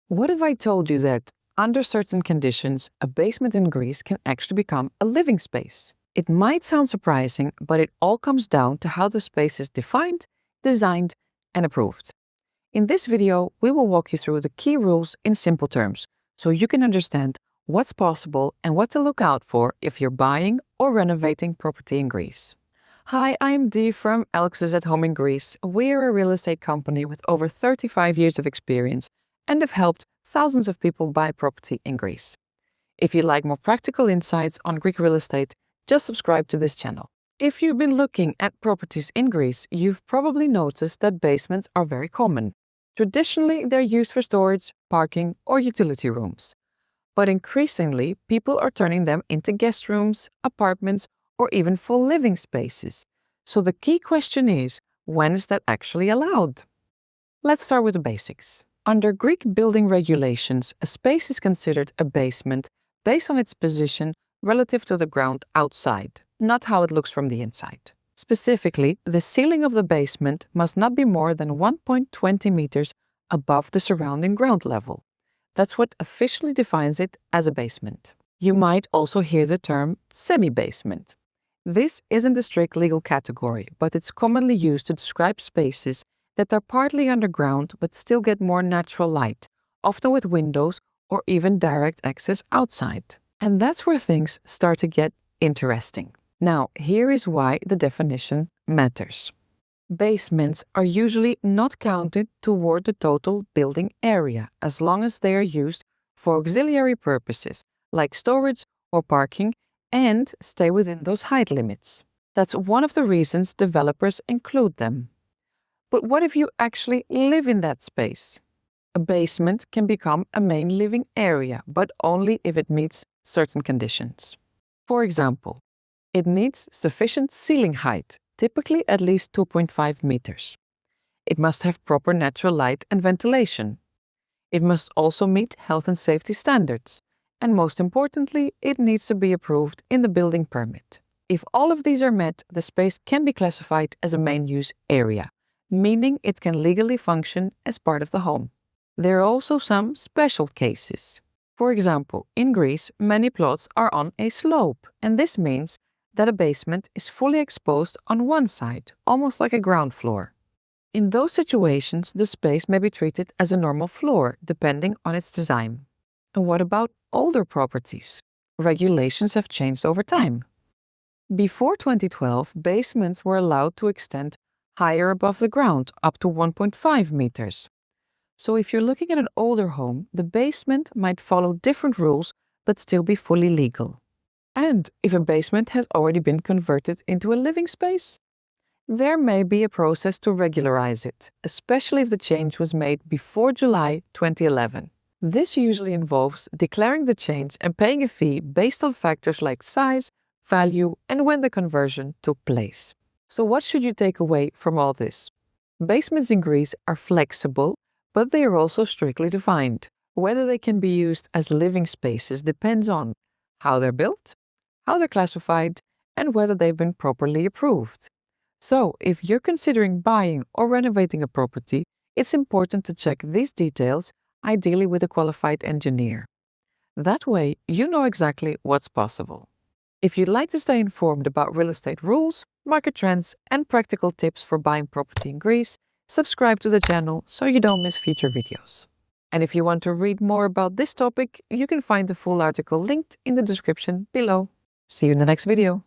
What if I told you that, under certain conditions, a basement in Greece can actually become a living space? It might sound surprising, but it all comes down to how the space is defined, designed, and approved. In this video, we will walk you through the key rules in simple terms, so you can understand what's possible and what to look out for if you're buying or renovating property in Greece. Hi, I'm Dee from Elxus at Home in Greece. We're a real estate company with over 35 years of experience and have helped thousands of people buy property in Greece. If you'd like more practical insights on Greek real estate, just subscribe to this channel. If you've been looking at properties in Greece, you've probably noticed that basements are very common. Traditionally, they're used for storage, parking, or utility rooms. But increasingly, people are turning them into guest rooms, apartments, or even full living spaces. So the key question is, when is that actually allowed? Let's start with the basics. Under Greek building regulations, a space is considered a basement based on its position relative to the ground outside, not how it looks from the inside. Specifically, the ceiling of the basement must not be more than 1.20 meters above the surrounding ground level. That's what officially defines it as a basement. You might also hear the term semi-basement. This isn't a strict legal category, but it's commonly used to describe spaces that are partly underground but still get more natural light, often with windows or even direct access outside. And that's where things start to get interesting. Now, here is why the definition matters. Basements are usually not counted toward the total building area as long as they are used for auxiliary purposes like storage or parking and stay within those height limits. That's one of the reasons developers include them. But what if you actually live in that space? A basement can become a main living area, but only if it meets certain conditions. For example, it needs sufficient ceiling height, typically at least 2.5 meters. It must have proper natural light and ventilation. It must also meet health and safety standards. And most importantly, it needs to be approved in the building permit. If all of these are met, the space can be classified as a main use area, meaning it can legally function as part of the home. There are also some special cases. For example, in Greece, many plots are on a slope, and this means that a basement is fully exposed on one side, almost like a ground floor. In those situations, the space may be treated as a normal floor, depending on its design. And what about older properties? Regulations have changed over time. Before 2012, basements were allowed to extend higher above the ground, up to 1.5 meters. So if you're looking at an older home, the basement might follow different rules but still be fully legal. And if a basement has already been converted into a living space, there may be a process to regularize it, especially if the change was made before July 2011. This usually involves declaring the change and paying a fee based on factors like size, value, and when the conversion took place. So what should you take away from all this? Basements in Greece are flexible, but they are also strictly defined. Whether they can be used as living spaces depends on how they're built, how they're classified, and whether they've been properly approved. So, if you're considering buying or renovating a property, it's important to check these details, ideally with a qualified engineer. That way, you know exactly what's possible. If you'd like to stay informed about real estate rules, market trends, and practical tips for buying property in Greece, subscribe to the channel so you don't miss future videos. And if you want to read more about this topic, you can find the full article linked in the description below. See you in the next video.